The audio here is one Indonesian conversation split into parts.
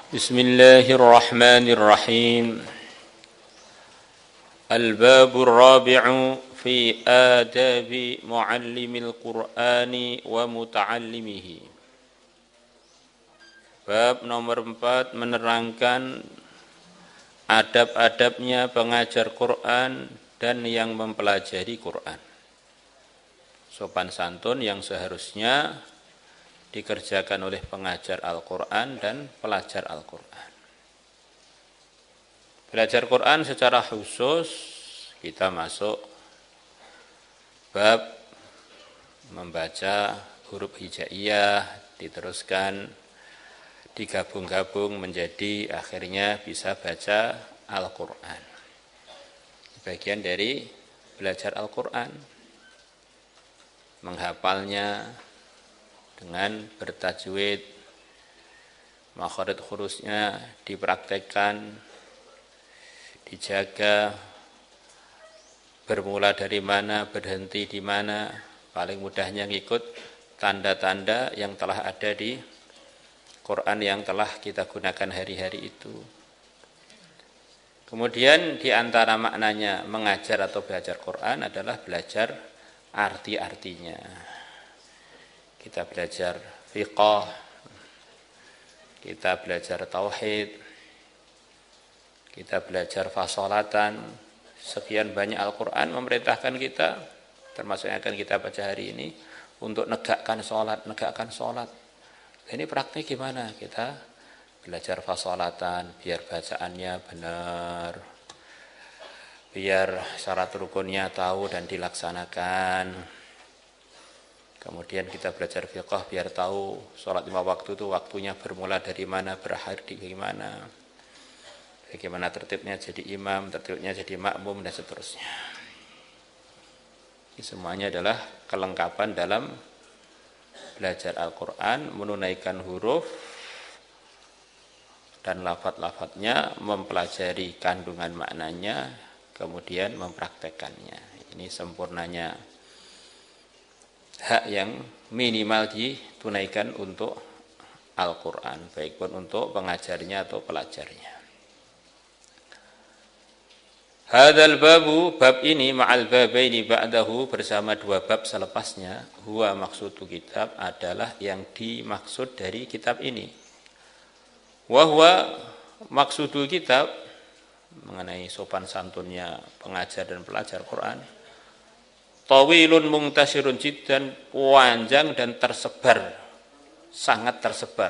Bismillahirrahmanirrahim. Al-babur rabi'u fi adabi muallimil Qur'ani wa muta'allimihi. Bab nomor 4 menerangkan adab-adabnya pengajar Quran dan yang mempelajari Quran. Sopan santun yang seharusnya dikerjakan oleh pengajar Al-Quran dan pelajar Al-Quran. Belajar Quran secara khusus kita masuk bab membaca huruf hijaiyah, diteruskan digabung-gabung menjadi akhirnya bisa baca Al-Quran. Bagian dari belajar Al-Quran, menghafalnya dengan bertajwid, makhraj hurufnya dipraktekkan, dijaga, bermula dari mana, berhenti di mana, paling mudahnya ngikut tanda-tanda yang telah ada di Quran yang telah kita gunakan hari-hari itu. Kemudian di antara maknanya mengajar atau belajar Quran adalah belajar arti-artinya. Kita belajar fiqh, kita belajar tauhid, kita belajar fasolatan. Sekian banyak Al-Quran memerintahkan kita, termasuk yang akan kita baca hari ini, untuk negakkan sholat. Ini praktik gimana? Kita belajar fasolatan, biar bacaannya benar, biar syarat rukunnya tahu dan dilaksanakan. Kemudian kita belajar fiqh biar tahu sholat 5 waktu itu waktunya bermula dari mana, berakhir di mana, bagaimana tertibnya jadi imam, tertibnya jadi makmum, dan seterusnya. Ini semuanya adalah kelengkapan dalam belajar Al-Quran, menunaikan huruf dan lafaz-lafaznya, mempelajari kandungan maknanya, kemudian mempraktekannya. Ini sempurnanya hak yang minimal ditunaikan untuk Al-Quran, baik pun untuk pengajarnya atau pelajarnya. Hadzal babu, bab ini ma'al babaini ba'dahu, bersama 2 bab selepasnya, huwa maksudu kitab, adalah yang dimaksud dari kitab ini. Wa huwa maksudu kitab, mengenai sopan santunnya pengajar dan pelajar Quran, tawilun mungtasirun jiddan, panjang dan tersebar, sangat tersebar.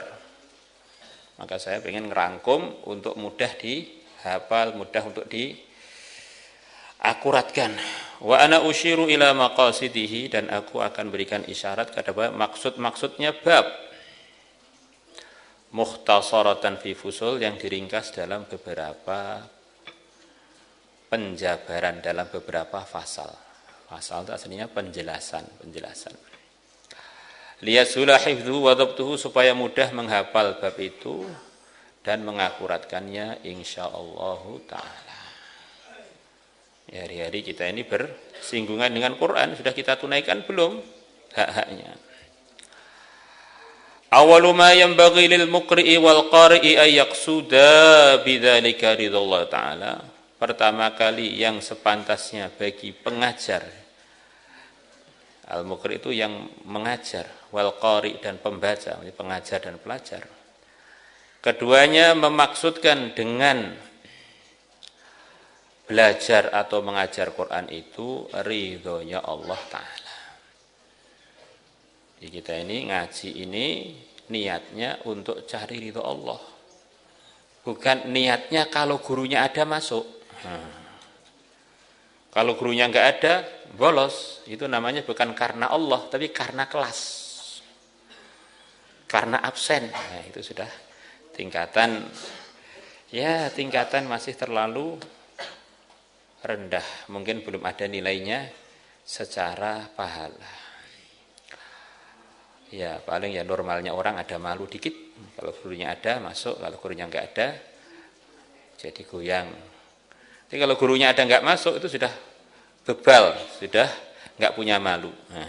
Maka saya ingin ngerangkum untuk mudah dihafal, mudah untuk diakuratkan. Wa ana usyiru ila maqasidihi, dan aku akan berikan isyarat kepada maksud-maksudnya bab. Mukhtasaratan fi fusul, yang diringkas dalam beberapa penjabaran, dalam beberapa fasal. Fasal itu aslinya penjelasan. Liyasula hifdhu wa dhabtuhu, supaya mudah menghafal bab itu dan mengakuratkannya insyaallah taala. Ya, hari-hari kita ini bersinggungan dengan Quran, sudah kita tunaikan belum hak-haknya? Awwalu ma yanbaghi lil muqri'i wal qari'i ay yaqsuda bidzalika ridallahu taala. Pertama kali yang sepantasnya bagi pengajar, al-muqri itu yang mengajar, wal qari dan pembaca, pengajar dan pelajar. Keduanya memaksudkan dengan belajar atau mengajar Quran itu ridhonya Allah Ta'ala. Jadi kita ini ngaji ini niatnya untuk cari ridho Allah. Bukan niatnya kalau gurunya ada masuk. Kalau gurunya nggak ada, bolos. Itu namanya bukan karena Allah, tapi karena kelas, karena absen. Nah, itu sudah tingkatan masih terlalu rendah. Mungkin belum ada nilainya secara pahala. Ya, paling ya normalnya orang ada malu dikit. Kalau gurunya ada, masuk. Kalau gurunya nggak ada, jadi goyang. Jadi kalau gurunya ada nggak masuk, itu sudah bebal, sudah nggak punya malu. Nah,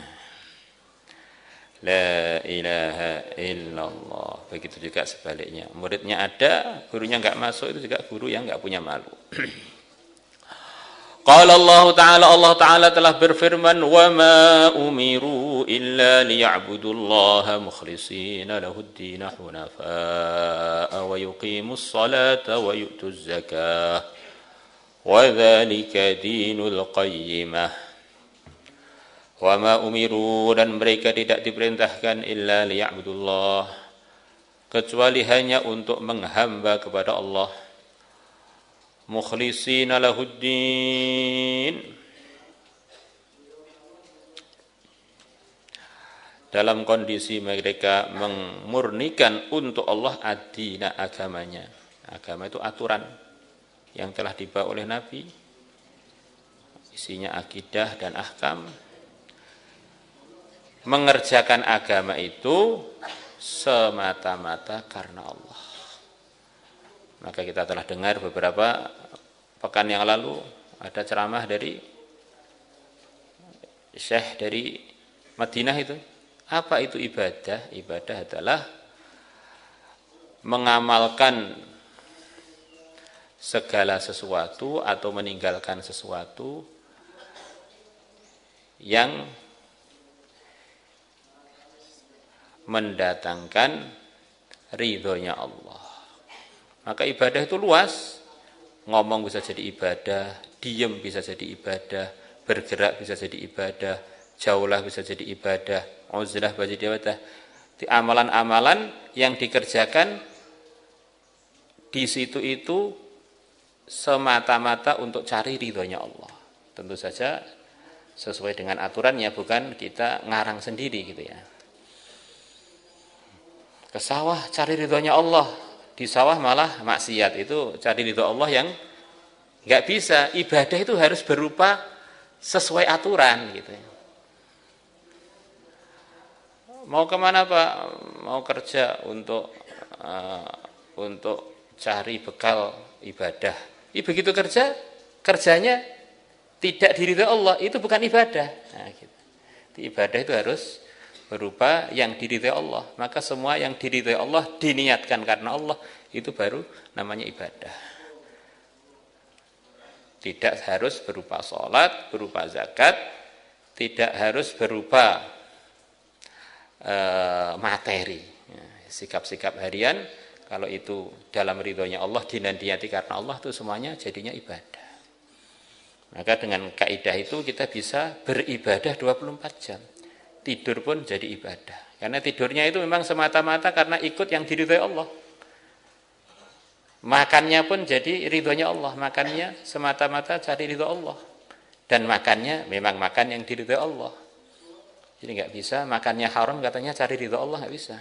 La ilaha illallah. Begitu juga sebaliknya. Muridnya ada, gurunya enggak masuk, itu juga guru yang enggak punya malu. Qala Allah Ta'ala telah berfirman, "Wa ma umiru illa liya'budullaha mukhlishina lahud-din hunafa'a wa yuqimus salata wa yu'tuz zakah wa dzalika dinul qayyimah." Wa ma umiru, dan mereka tidak diperintahkan illa liya'budullah, kecuali hanya untuk menghamba kepada Allah, mukhlishina lahuddin, dalam kondisi mereka memurnikan untuk Allah ad-dina, agamanya. Agama itu aturan yang telah dibawa oleh Nabi, isinya akidah dan ahkam. Mengerjakan agama itu semata-mata karena Allah. Maka kita telah dengar beberapa pekan yang lalu ada ceramah dari Syekh dari Madinah itu. Apa itu ibadah? Ibadah adalah mengamalkan segala sesuatu atau meninggalkan sesuatu yang mendatangkan ridhonya Allah. Maka ibadah itu luas. Ngomong bisa jadi ibadah, diem bisa jadi ibadah, bergerak bisa jadi ibadah, jauhlah bisa jadi ibadah, uzlah bisa jadi ibadah. Di amalan-amalan yang dikerjakan di situ itu semata-mata untuk cari ridhonya Allah. Tentu saja sesuai dengan aturannya, bukan kita ngarang sendiri gitu ya. Ke sawah cari ridhonya Allah, di sawah malah maksiat, itu cari ridho Allah yang nggak bisa. Ibadah itu harus berupa sesuai aturan gitu. Mau kemana Pak? Mau kerja untuk cari bekal ibadah. Begitu kerjanya tidak diridhoi Allah, itu bukan ibadah. Nah, gitu. Ibadah itu harus berupa yang diridhoi Allah. Maka semua yang diridhoi Allah diniatkan karena Allah, itu baru namanya ibadah. Tidak harus berupa sholat, berupa zakat, tidak harus berupa materi, sikap-sikap harian. Kalau itu dalam ridhonya Allah, dinanti karena Allah, itu semuanya jadinya ibadah. Maka dengan kaidah itu kita bisa beribadah 24 jam. Tidur pun jadi ibadah. Karena tidurnya itu memang semata-mata karena ikut yang diridhoi Allah. Makannya pun jadi ridhonya Allah. Makannya semata-mata cari ridho Allah. Dan makannya memang makan yang diridhoi Allah. Jadi nggak bisa makannya haram katanya cari ridho Allah, nggak bisa.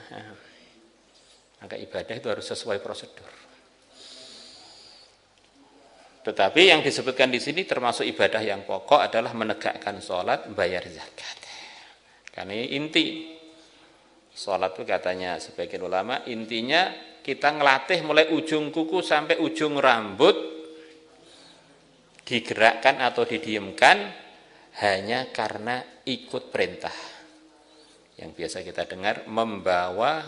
Maka ibadah itu harus sesuai prosedur. Tetapi yang disebutkan di sini termasuk ibadah yang pokok adalah menegakkan sholat, bayar zakat. Karena ini inti. Sholat itu katanya sebagian ulama, intinya kita ngelatih mulai ujung kuku sampai ujung rambut, digerakkan atau didiamkan hanya karena ikut perintah. Yang biasa kita dengar, membawa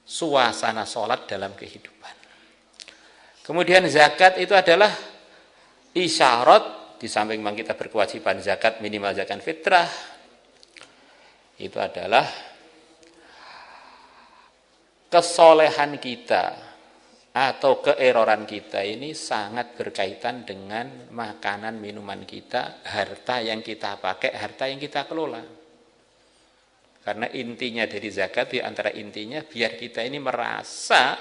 suasana sholat dalam kehidupan. Kemudian zakat itu adalah isyarat, di samping memang kita berkewajiban zakat, minimal zakat fitrah, itu adalah kesolehan kita atau keeroran kita ini sangat berkaitan dengan makanan minuman kita, harta yang kita pakai, harta yang kita kelola. Karena intinya dari zakat, di antara intinya biar kita ini merasa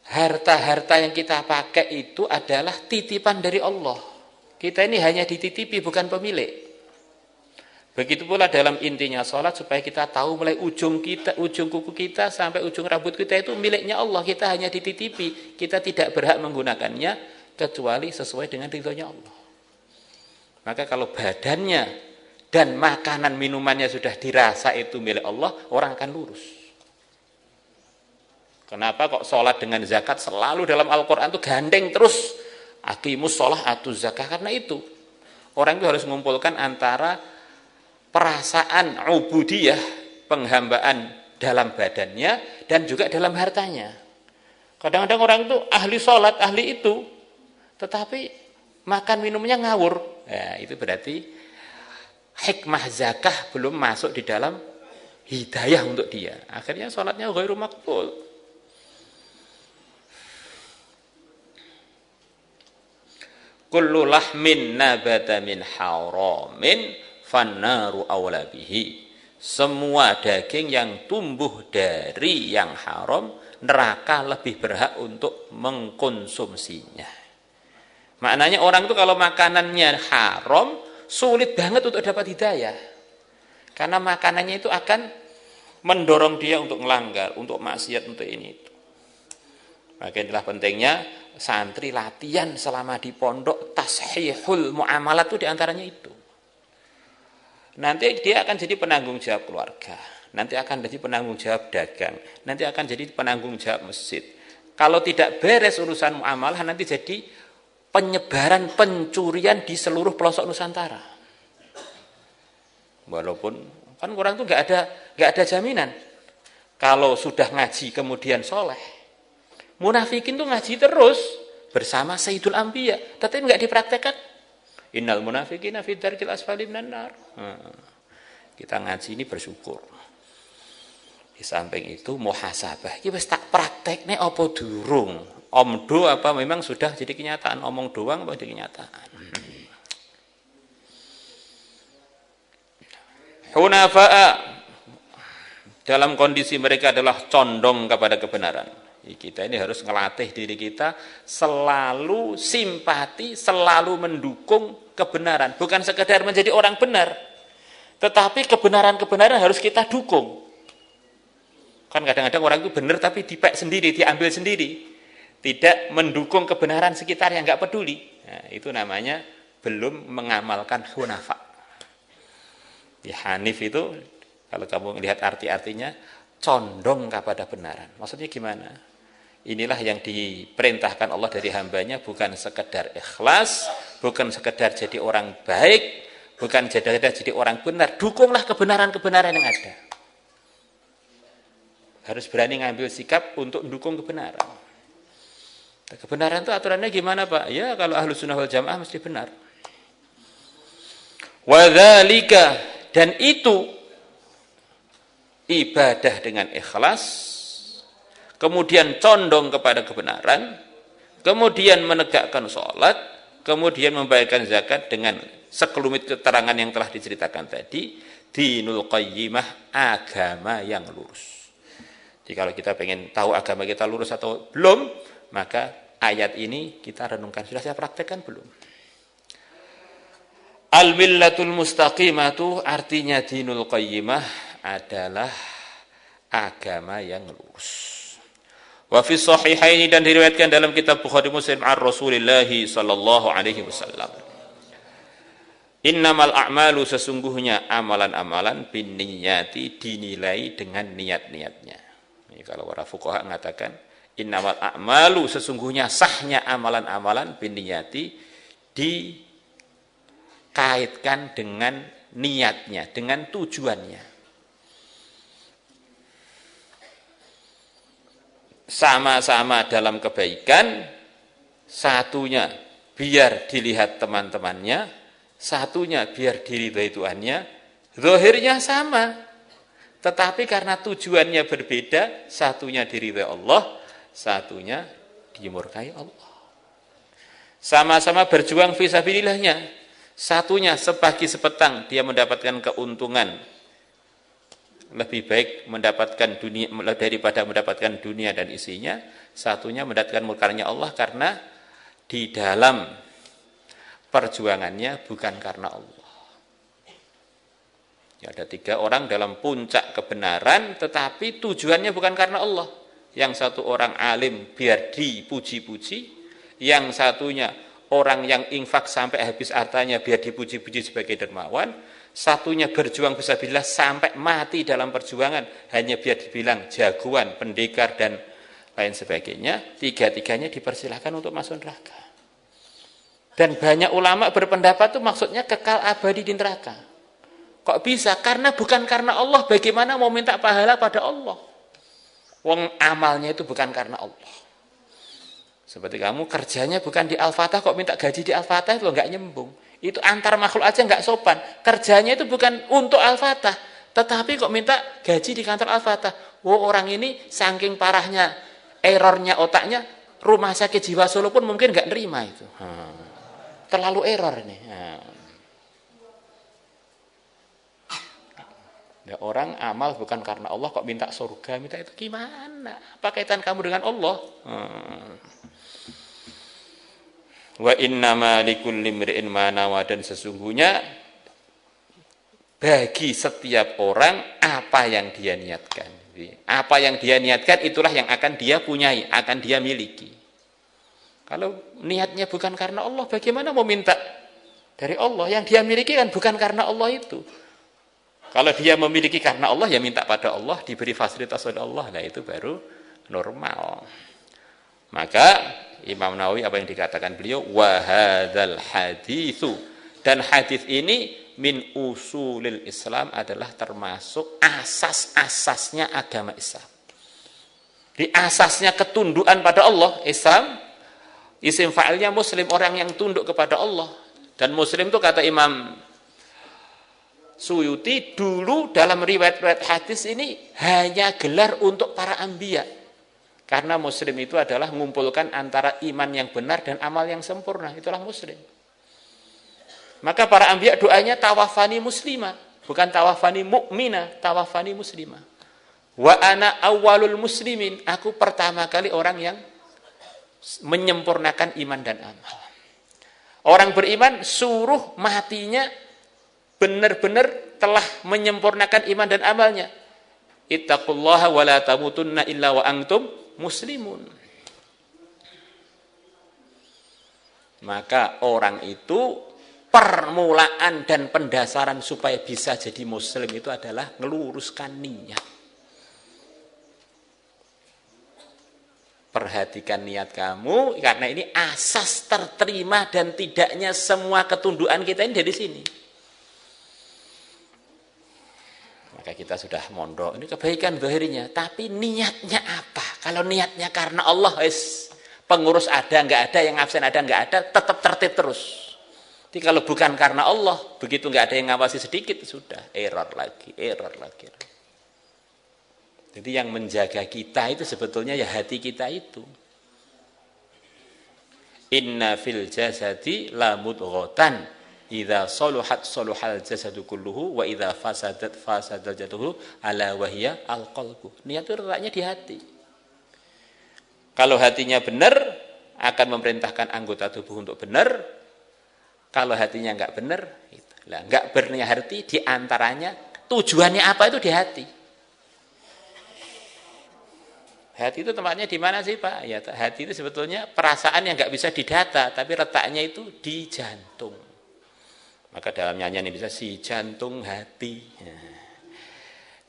harta-harta yang kita pakai itu adalah titipan dari Allah. Kita ini hanya dititipi, bukan pemilik. Begitu pula dalam intinya sholat, supaya kita tahu mulai ujung kuku kita sampai ujung rambut kita itu miliknya Allah. Kita hanya dititipi, kita tidak berhak menggunakannya kecuali sesuai dengan ridhonya Allah. Maka kalau badannya dan makanan minumannya sudah dirasa itu milik Allah, orang akan lurus. Kenapa kok sholat dengan zakat selalu dalam Al-Quran itu gandeng terus, aqimus sholah atuz zakah? Karena itu orang itu harus mengumpulkan antara perasaan ubudiyah, penghambaan dalam badannya dan juga dalam hartanya. Kadang-kadang orang itu ahli sholat, ahli itu, tetapi makan minumnya ngawur. Ya, itu berarti hikmah zakah belum masuk di dalam hidayah untuk dia. Akhirnya sholatnya ghairu maqbul. Kullu lahmin nabata min haramin fannaru awla bihi. Semua daging yang tumbuh dari yang haram, neraka lebih berhak untuk mengkonsumsinya. Maknanya orang itu kalau makanannya haram, sulit banget untuk dapat hidayah. Karena makanannya itu akan mendorong dia untuk melanggar, untuk maksiat, untuk ini itu. Maka inilah pentingnya santri latihan selama di pondok, tashihul muamalat itu diantaranya itu. Nanti dia akan jadi penanggung jawab keluarga, nanti akan jadi penanggung jawab dagang, nanti akan jadi penanggung jawab masjid. Kalau tidak beres urusan muamalah, nanti jadi penyebaran pencurian di seluruh pelosok Nusantara. Walaupun kan orang itu nggak ada jaminan. Kalau sudah ngaji kemudian soleh, munafikin tuh ngaji terus bersama Sayyidul Anbiya, tetapi nggak dipraktekkan. Innal munafiqina fi darkil asfali minan nar. Kita ngaji ini bersyukur. Di samping itu muhasabah. Iki wis tak praktekne apa durung? Omdo apa memang sudah jadi kenyataan? Omong doang apa jadi kenyataan? Hunafa'a, dalam kondisi mereka adalah condong kepada kebenaran. Kita ini harus ngelatih diri kita selalu simpati, selalu mendukung kebenaran. Bukan sekedar menjadi orang benar, tetapi kebenaran-kebenaran harus kita dukung. Kan kadang-kadang orang itu benar tapi dipek sendiri, diambil sendiri. Tidak mendukung kebenaran sekitar yang nggak peduli. Nah, itu namanya belum mengamalkan hunafa. Ya, hanif itu kalau kamu lihat arti-artinya condong kepada kebenaran. Maksudnya gimana? Inilah yang diperintahkan Allah dari hambanya, bukan sekedar ikhlas, bukan sekedar jadi orang baik, bukan jadi orang benar. Dukunglah kebenaran-kebenaran yang ada. Harus berani ngambil sikap untuk mendukung kebenaran. Kebenaran itu aturannya gimana, Pak? Ya kalau Ahlus Sunnah wal Jamaah mesti benar. Wadzalika, dan itu ibadah dengan ikhlas, kemudian condong kepada kebenaran, kemudian menegakkan sholat, kemudian membayarkan zakat dengan sekelumit keterangan yang telah diceritakan tadi, dinul qayyimah, agama yang lurus. Jadi kalau kita pengen tahu agama kita lurus atau belum, maka ayat ini kita renungkan. Sudah saya praktekkan belum? Al-millatul mustaqimatu artinya dinul qayyimah adalah agama yang lurus. Wa fi sahihaini, dan diriwayatkan dalam kitab Bukhari Muslim an Rasulillah sallallahu alaihi wasallam. Innamal a'malu, sesungguhnya amalan-amalan binniyati, dinilai dengan niat-niatnya. Ini kalau para fuqaha mengatakan innamal a'malu, sesungguhnya sahnya amalan-amalan binniyati dikaitkan dengan niatnya, dengan tujuannya. Sama-sama dalam kebaikan, satunya biar dilihat teman-temannya, satunya biar diridhai Tuhannya, zahirnya sama, tetapi karena tujuannya berbeda, satunya diridhai Allah, satunya dimurkai Allah. Sama-sama berjuang fisabilillahnya, satunya sepagi sepetang dia mendapatkan keuntungan, lebih baik mendapatkan dunia daripada mendapatkan dunia dan isinya, satunya mendapatkan murkanya Allah karena di dalam perjuangannya bukan karena Allah. Ya, ada 3 orang dalam puncak kebenaran tetapi tujuannya bukan karena Allah. Yang satu orang alim biar dipuji-puji, yang satunya orang yang infak sampai habis hartanya biar dipuji-puji sebagai dermawan, satunya berjuang fisabilillah sampai mati dalam perjuangan hanya biar dibilang jagoan, pendekar dan lain sebagainya. 3-tiganya dipersilahkan untuk masuk neraka. Dan banyak ulama berpendapat itu maksudnya kekal abadi di neraka. Kok bisa? Karena bukan karena Allah, bagaimana mau minta pahala pada Allah? Wong amalnya itu bukan karena Allah. Seperti kamu kerjanya bukan di Al-Fatah, kok minta gaji di Al-Fatah, itu nggak nyembung. Itu antar makhluk aja nggak sopan. Kerjanya itu bukan untuk Al-Fatah, tetapi kok minta gaji di kantor Al-Fatah. Wow, orang ini saking parahnya errornya otaknya, rumah sakit jiwa Solo pun mungkin nggak nerima itu. Terlalu error ini. Ya, orang amal bukan karena Allah kok minta surga, minta itu gimana? Apa kaitan kamu dengan Allah? Wa innama likulli imri'in ma nawa, dan sesungguhnya bagi setiap orang apa yang dia niatkan. Apa yang dia niatkan itulah yang akan dia punyai, akan dia miliki. Kalau niatnya bukan karena Allah, bagaimana mau minta dari Allah? Yang dia miliki kan bukan karena Allah itu. Kalau dia memiliki karena Allah, ya minta pada Allah, diberi fasilitas oleh Allah. Nah itu baru normal. Maka Imam Nawawi apa yang dikatakan beliau, wahadzal haditsu, dan hadis ini min usulil Islam, adalah termasuk asas-asasnya agama Islam. Di asasnya ketundukan pada Allah, Islam, isim fa'ilnya muslim, orang yang tunduk kepada Allah. Dan muslim itu kata Imam Suyuti, dulu dalam riwayat-riwayat hadis ini hanya gelar untuk para anbiya. Karena muslim itu adalah mengumpulkan antara iman yang benar dan amal yang sempurna. Itulah muslim. Maka para anbiya doanya tawafani muslimah, bukan tawafani mu'minah, tawafani muslimah. Wa ana awwalul muslimin, aku pertama kali orang yang menyempurnakan iman dan amal. Orang beriman suruh matinya benar-benar telah menyempurnakan iman dan amalnya. Ittaqullaha wa la tamutunna illa wa antum muslimun. Maka orang itu permulaan dan pendasaran supaya bisa jadi muslim itu adalah meluruskan niat. Perhatikan niat kamu, karena ini asas terterima dan tidaknya semua ketundukan kita ini dari sini. Maka kita sudah mondok, ini kebaikan zahirnya, tapi niatnya apa? Kalau niatnya karena Allah, pengurus ada, nggak ada, yang absen ada, nggak ada, tetap tertib terus. Jadi kalau bukan karena Allah, begitu nggak ada yang ngawasi sedikit, sudah error lagi. Jadi yang menjaga kita itu sebetulnya ya hati kita itu. Inna fil jasadi la mudghatan, idza saluhat saluhal jasadu kulluhu, wa idza fasadat fasadal jasadu ala wahya alqalbu. Niat itu letaknya di hati. Kalau hatinya benar, akan memerintahkan anggota tubuh untuk benar. Kalau hatinya enggak benar, itulah enggak berniat hati, di antaranya tujuannya apa itu di hati. Hati itu tempatnya di mana sih Pak? Ya, hati itu sebetulnya perasaan yang enggak bisa didata, tapi letaknya itu di jantung. Maka dalam nyanyian ini bisa si jantung hati.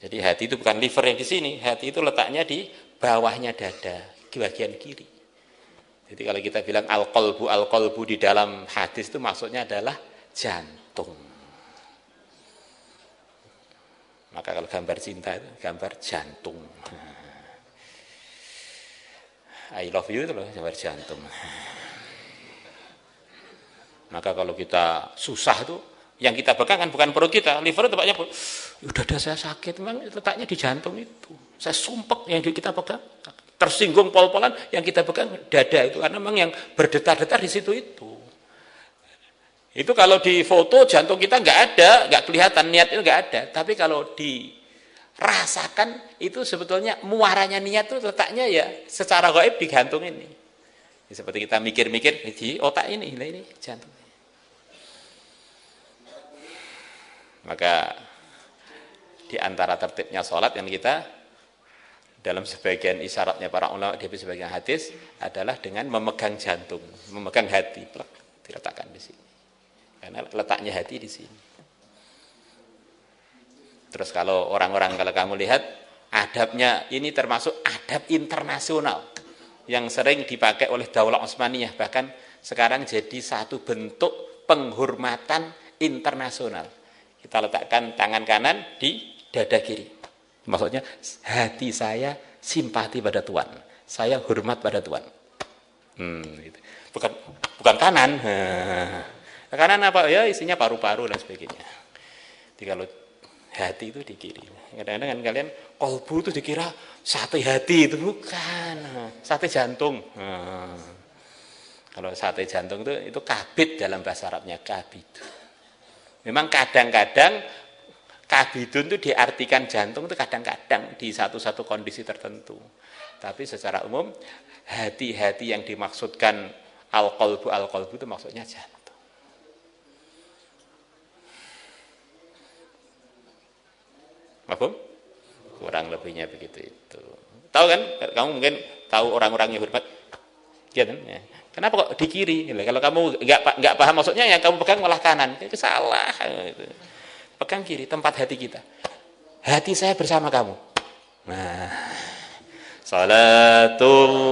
Jadi hati itu bukan liver yang di sini, hati itu letaknya di bawahnya dada, di bagian kiri. Jadi kalau kita bilang al-qalbu di dalam hadis itu maksudnya adalah jantung. Maka kalau gambar cinta itu gambar jantung. I love you itu loh gambar jantung. Maka kalau kita susah itu, yang kita pegang kan bukan perut kita, liver itu tempatnya, dada saya sakit, memang letaknya di jantung itu. Saya sumpek yang kita pegang, tersinggung pol-polan, yang kita pegang dada itu, karena memang yang berdetar-detar di situ itu. Itu kalau di foto jantung kita nggak ada, nggak kelihatan, niat itu nggak ada. Tapi kalau dirasakan itu sebetulnya muaranya niat itu letaknya ya secara gaib di jantung ini. Seperti kita mikir-mikir di otak ini jantung. Maka di antara tertibnya sholat yang kita dalam sebagian isyaratnya para ulama di sebagian hadis adalah dengan memegang jantung, memegang hati, diletakkan di sini. Karena letaknya hati di sini. Terus kalau kalau kamu lihat adabnya ini termasuk adab internasional yang sering dipakai oleh Daulah Utsmaniyah, bahkan sekarang jadi satu bentuk penghormatan internasional. Kita letakkan tangan kanan di dada kiri. Maksudnya hati saya simpati pada Tuhan. Saya hormat pada Tuhan. Gitu. Bukan kanan. Kanan apa? Ya isinya paru-paru dan sebagainya. Jadi kalau hati itu di kiri. Kadang-kadang kan kalian kolbu itu dikira sate hati, itu bukan. Sate jantung. Kalau sate jantung itu kabid dalam bahasa Arabnya, kabid. Memang kadang-kadang kabidun itu diartikan jantung itu kadang-kadang di satu-satu kondisi tertentu. Tapi secara umum hati-hati yang dimaksudkan al-qalbu itu maksudnya jantung. Paham? Kurang lebihnya begitu itu. Tahu kan? Kamu mungkin tahu orang-orang yang hormat. Ya kan? Ya. Kenapa kok di kiri? Kalau kamu nggak paham maksudnya, yang kamu pegang malah kanan. Itu salah. Pegang kiri, tempat hati kita. Hati saya bersama kamu. Nah, salatullah